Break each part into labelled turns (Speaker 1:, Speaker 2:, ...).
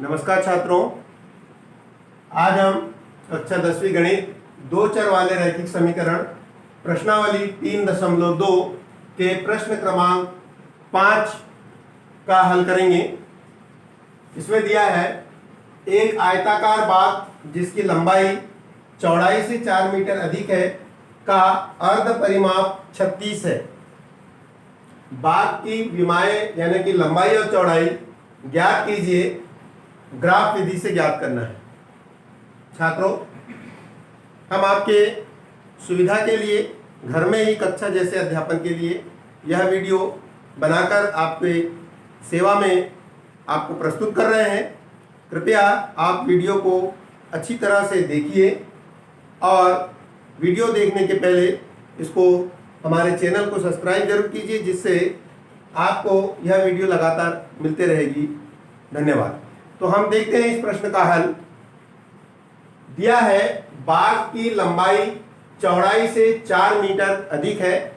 Speaker 1: नमस्कार छात्रों, आज हम कक्षा 10वीं गणित दो चर वाले रैखिक समीकरण प्रश्नावली 3.2 के प्रश्न क्रमांक 5 का हल करेंगे। इसमें दिया है एक आयताकार बाग जिसकी लंबाई चौड़ाई से 4 मीटर अधिक है का अर्ध परिमाप 36 है। बाग की विमाएं यानी कि लंबाई और चौड़ाई ज्ञात कीजिए, ग्राफ विधि से ज्ञात करना है। छात्रों, हम आपके सुविधा के लिए घर में ही कक्षा जैसे अध्यापन के लिए यह वीडियो बनाकर आपके सेवा में आपको प्रस्तुत कर रहे हैं। कृपया आप वीडियो को अच्छी तरह से देखिए और वीडियो देखने के पहले इसको हमारे चैनल को सब्सक्राइब जरूर कीजिए, जिससे आपको यह वीडियो लगातार मिलते रहेगी। धन्यवाद। तो हम देखते हैं इस प्रश्न का हल। दिया है बाग की लंबाई चौड़ाई से 4 मीटर अधिक है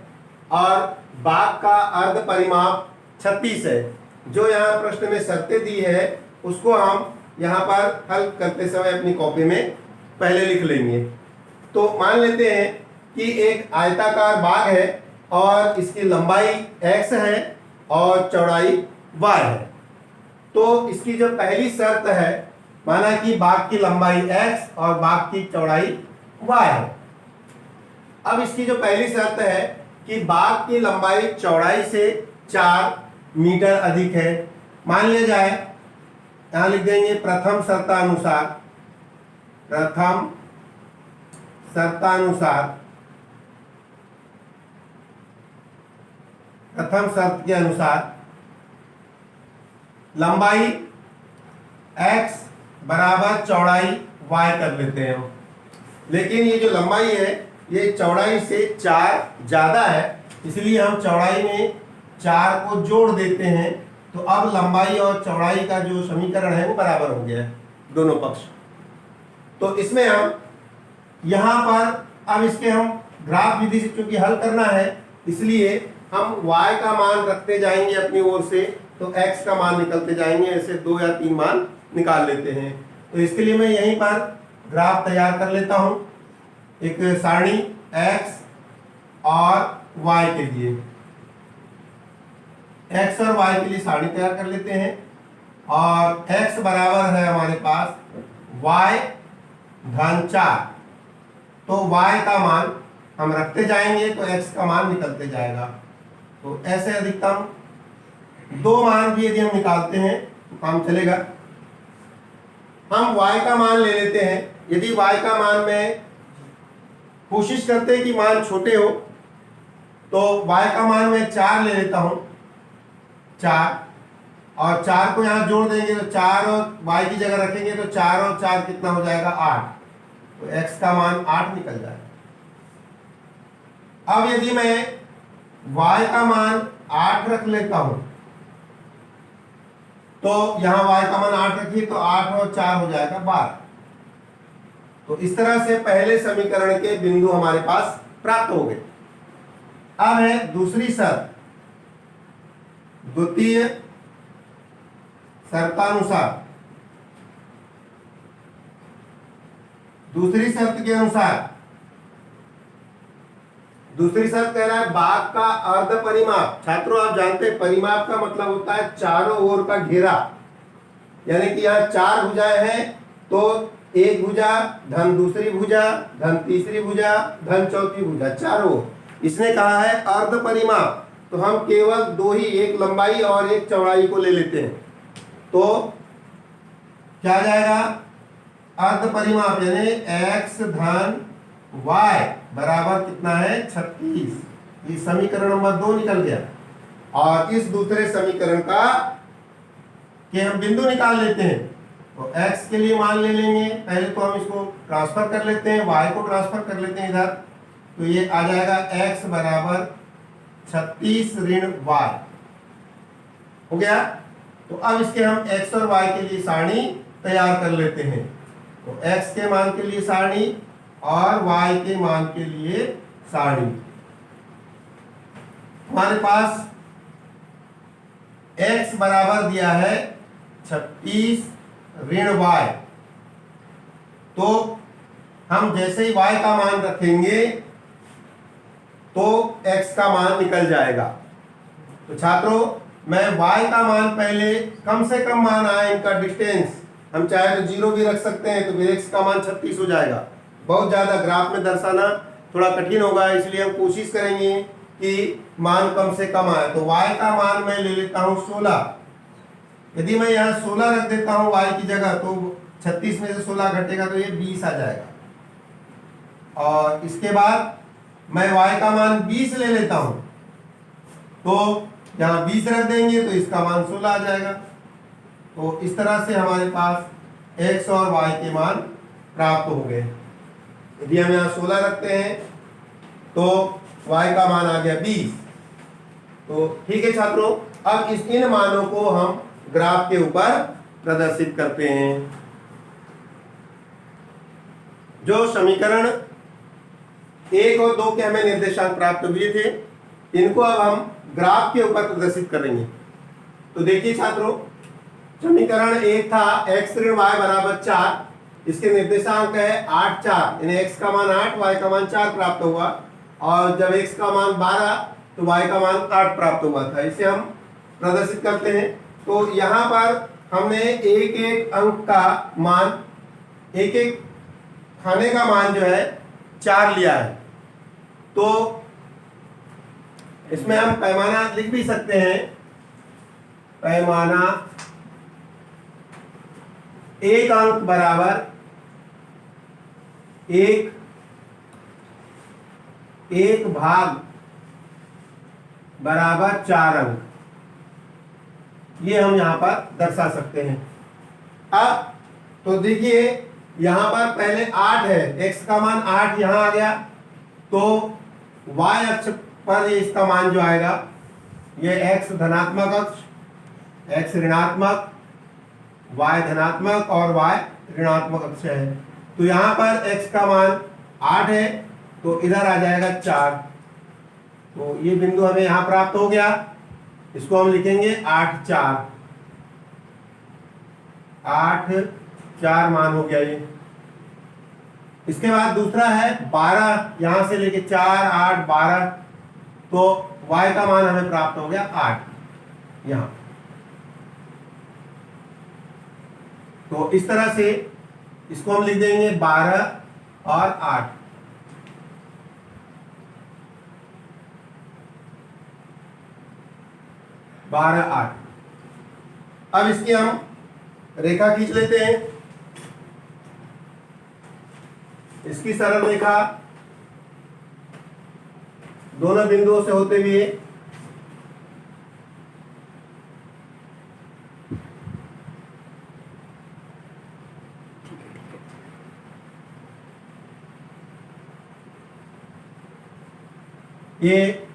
Speaker 1: और बाग का अर्ध परिमाप 36 है। जो यहाँ प्रश्न में शर्तें दी है उसको हम यहाँ पर हल करते समय अपनी कॉपी में पहले लिख लेंगे। तो मान लेते हैं कि एक आयताकार बाग है और इसकी लंबाई x है और चौड़ाई y है। तो इसकी जो पहली शर्त है, माना कि बाग की लंबाई x और बाग की चौड़ाई y है। अब इसकी जो पहली शर्त है कि बाग की लंबाई चौड़ाई से 4 मीटर अधिक है। मान लिया जाए, यहां लिख देंगे प्रथम शर्तानुसार प्रथम शर्त के अनुसार लंबाई x बराबर चौड़ाई y कर लेते हैं हम। लेकिन ये जो लंबाई है ये चौड़ाई से 4 ज्यादा है, इसलिए हम चौड़ाई में 4 को जोड़ देते हैं। तो अब लंबाई और चौड़ाई का जो समीकरण है वो बराबर हो गया है, दोनों पक्ष। तो इसमें हम यहाँ पर अब इसके हम ग्राफ विधि से चूंकि हल करना है, इसलिए हम y का मान रखते जाएंगे अपनी ओर से, तो x का मान निकलते जाएंगे। ऐसे 2 या 3 मान निकाल लेते हैं। तो इसके लिए मैं यहीं पर ग्राफ तैयार कर लेता हूं, एक सारणी x और y के लिए। x और y के लिए सारणी तैयार कर लेते हैं और x बराबर है हमारे पास y धन 4। तो y का मान हम रखते जाएंगे तो x का मान निकलते जाएगा। तो ऐसे अधिकतम 2 मान भी यदि हम निकालते हैं तो काम चलेगा। हम y का मान ले लेते हैं। यदि y का मान में कोशिश करते हैं कि मान छोटे हो, तो y का मान में 4 ले लेता हूं, 4 और 4 को यहां जोड़ देंगे तो 4 और y की जगह रखेंगे तो 4 और 4 कितना हो जाएगा 8। तो x का मान 8 निकल जाएगा। अब यदि मैं y का मान 8 रख लेता हूं, तो यहां y का मान 8 रखिए तो 8 और 4 हो जाएगा 12। तो इस तरह से पहले समीकरण के बिंदु हमारे पास प्राप्त हो गए। अब है दूसरी शर्त, द्वितीय शर्तानुसार। दूसरी शर्त के अनुसार, दूसरी शर्त कह रहा है बाग का अर्ध परिमाप। छात्रों, आप जानते हैं परिमाप का मतलब होता है चारों ओर का घेरा। यानी कि यहाँ 4 भुजाएं हैं तो एक भुजा धन दूसरी भुजा धन तीसरी भुजा धन चौथी भुजा, चारों ओर। इसने कहा है अर्ध परिमाप, तो हम केवल 2 ही, एक लंबाई और एक चौड़ाई को ले लेते हैं। तो क्या आ जाएगा, अर्ध परिमाप यानी x धन y बराबर कितना है 36। ये समीकरण नंबर 2 निकल गया। और इस दूसरे समीकरण का के हम बिंदु निकाल लेते हैं। तो x के लिए मान ले लेंगे, पहले तो हम इसको ट्रांसफर कर लेते हैं, y को ट्रांसफर कर लेते हैं इधर। तो ये आ जाएगा x बराबर 36 ऋण y हो गया। तो अब इसके हम x और y के लिए सारणी तैयार कर लेते हैं। तो x के मान के लिए सारणी और y के मान के लिए सारणी। हमारे पास x बराबर दिया है 36 ऋण y। तो हम जैसे ही y का मान रखेंगे तो x का मान निकल जाएगा। तो छात्रों, मैं y का मान पहले कम से कम मान आए इनका डिस्टेंस, हम चाहे तो 0 भी रख सकते हैं, तो फिर x का मान 36 हो जाएगा। बहुत ज़्यादा ग्राफ में दर्शाना थोड़ा कठिन होगा, इसलिए हम कोशिश करेंगे कि मान कम से कम आए। तो y का मान मैं ले लेता हूँ 16। यदि मैं यहाँ 16 रख देता हूँ y की जगह, तो 36 में से 16 घटेगा तो ये 20 आ जाएगा। और इसके बाद मैं y का मान 20 ले लेता हूँ, तो यहाँ 20 रख देंगे तो इसका मान 16 आ जाएगा। तो इस तरह से हमारे पास x और y के मान प्राप्त हो गए। यदि हम यहाँ 16 रखते हैं तो y का मान आ गया 20। तो ठीक है छात्रों, अब इन मानों को हम ग्राफ के ऊपर प्रदर्शित करते हैं। जो समीकरण 1 और 2 के हमें निर्देशांक प्राप्त हुए थे, इनको अब हम ग्राफ के ऊपर प्रदर्शित करेंगे। तो देखिए छात्रों, समीकरण 1 था x ऋण y बराबर 4, इसके निर्देशांक है 8 4, यानी x का मान 8 y का मान 4 प्राप्त हुआ। और जब x का मान 12 तो y का मान 8 प्राप्त हुआ था। इसे हम प्रदर्शित करते हैं। तो यहाँ पर हमने एक एक अंक का मान, एक एक खाने का मान जो है 4 लिया है। तो इसमें हम पैमाना लिख भी सकते हैं। पैमाना एक अंक बराबर एक भाग बराबर 4 अंक, ये हम यहां पर दर्शा सकते हैं। अब तो देखिए, यहां पर पहले 8 है, x का मान 8 यहां आ गया, तो y अक्ष पर इसका मान जो आएगा, ये x धनात्मक अक्ष, x ऋणात्मक, y धनात्मक और y ऋणात्मक अक्ष है। तो यहां पर x का मान 8 है, तो इधर आ जाएगा 4। तो ये बिंदु हमें यहां प्राप्त हो गया। इसको हम लिखेंगे 8 4, 8 4 मान हो गया ये। इसके बाद दूसरा है 12, यहां से लेके 4 8 12, तो y का मान हमें प्राप्त हो गया 8 यहां। तो इस तरह से इसको हम लिख देंगे 12 और 8। अब इसकी हम रेखा खींच लेते हैं। इसकी सरल रेखा दोनों बिंदुओं से होते हुए ये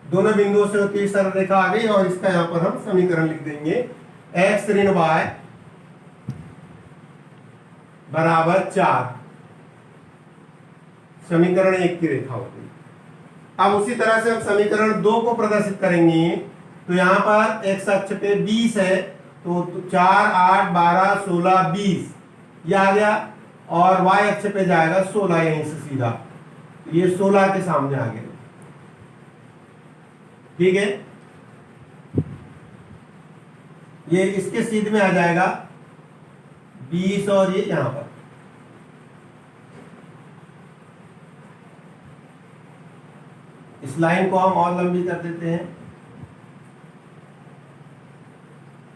Speaker 1: दोनों बिंदुओं से होती हुई सरल रेखा आ गई, और इसका यहां पर हम समीकरण लिख देंगे x ऋण y बराबर 4, समीकरण 1 की रेखा होती है। अब उसी तरह से हम समीकरण 2 को प्रदर्शित करेंगे। तो यहां पर x अक्ष पे 20 है, तो 4 8 12 16 20 ये आ गया, और y अक्ष पे जाएगा 16 यहीं से सीधा, ये 16 के सामने आ गया। ठीक है, ये इसके सीध में आ जाएगा 20, और ये यहां पर इस लाइन को हम और लंबी कर देते हैं।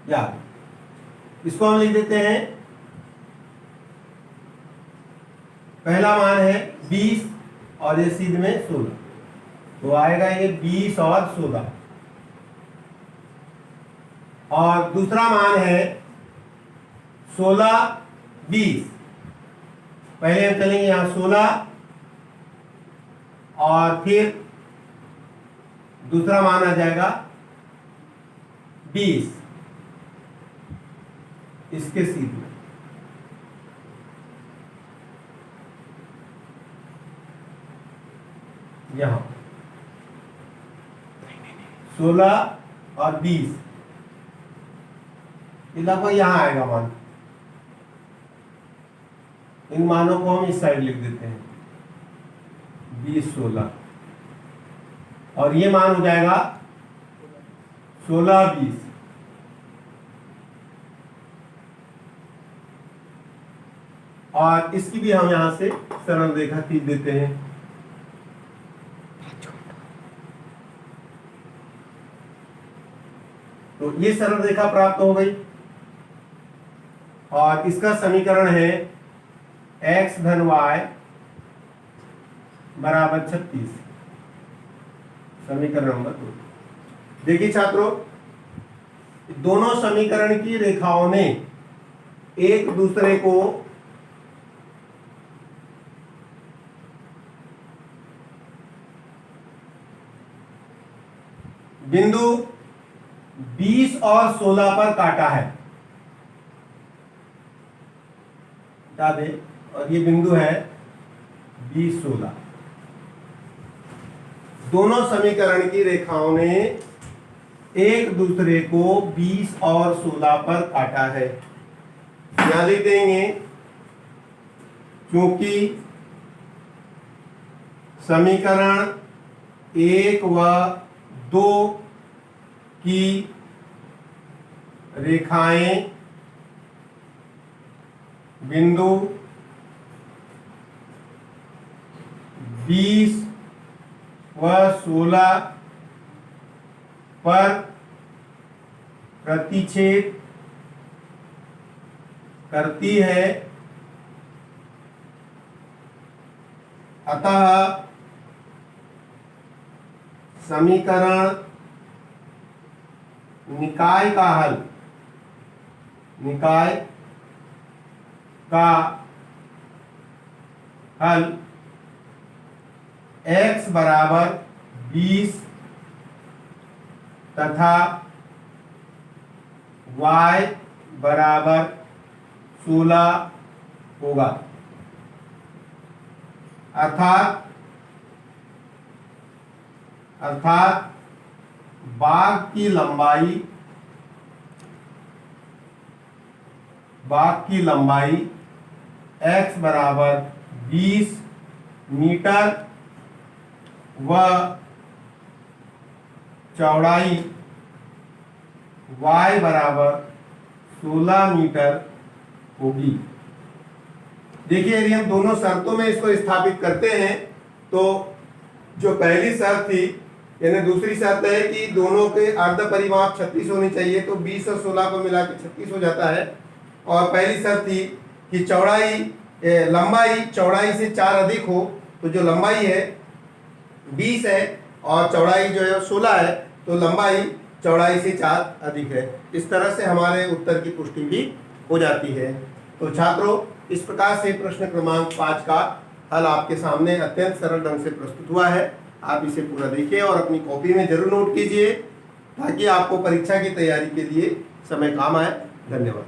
Speaker 1: या इसको हम लिख देते हैं, पहला मान है 20 और ये सीध में 16, तो आएगा ये 20 और 16। और दूसरा मान है 16 20, पहले हम चलेंगे यहां 16 और फिर दूसरा मान आ जाएगा 20 इसके सीध में। यहां 16 और 20, ये लगभग यहाँ आएगा मान। इन मानों को हम इस साइड लिख देते हैं 20 16, और ये मान हो जाएगा 16 20। और इसकी भी हम यहां से सरल रेखा खींच देते हैं। तो ये सरल रेखा प्राप्त हो गई, और इसका समीकरण है x धन y बराबर 36, समीकरण नंबर 2। देखिए छात्रों, दोनों समीकरण की रेखाओं ने एक दूसरे को बिंदु 20 और 16 पर काटा है, बता दे, और ये बिंदु है 20 16। दोनों समीकरण की रेखाओं ने एक दूसरे को 20 और 16 पर काटा है। यहां लिख देंगे, क्योंकि समीकरण 1 व 2 की रेखाएं बिंदु 20 व 16 पर प्रतिच्छेद करती है, अतः समीकरण निकाय का हल, निकाय का हल x बराबर 20 तथा y बराबर 16 होगा। अर्थात बाग की लंबाई x बराबर 20 मीटर व चौड़ाई y बराबर 16 मीटर होगी। देखिए, यदि हम दोनों शर्तों में इसको स्थापित करते हैं तो जो पहली शर्त थी, यानी दूसरी शर्त है कि दोनों के अर्ध परिमाप 36 होनी चाहिए, तो 20 और 16 को मिला के 36 हो जाता है। और पहली शर्त थी कि लंबाई चौड़ाई से 4 अधिक हो, तो जो लंबाई है 20 है और चौड़ाई जो है 16 है, तो लंबाई चौड़ाई से 4 अधिक है। इस तरह से हमारे उत्तर की पुष्टि भी हो जाती है। तो छात्रों, इस प्रकार से प्रश्न क्रमांक 5 का हल आपके सामने अत्यंत सरल ढंग से प्रस्तुत हुआ है। आप इसे पूरा देखिए और अपनी कॉपी में जरूर नोट कीजिए, ताकि आपको परीक्षा की तैयारी के लिए समय काम आए। धन्यवाद।